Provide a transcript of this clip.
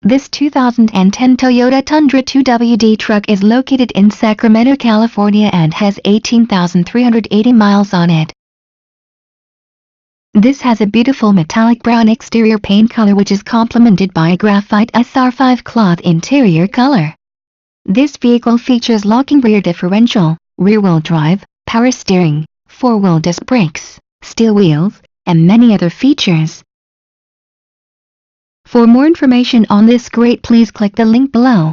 This 2010 Toyota Tundra 2wd truck is located in Sacramento, California and has 18,380 miles on it. This has a beautiful metallic brown exterior paint color which is complemented by a graphite SR5 cloth interior color. This vehicle features locking rear differential, rear-wheel drive, power steering, 4-wheel disc brakes, steel wheels, and many other features. For more information on this great, please click the link below.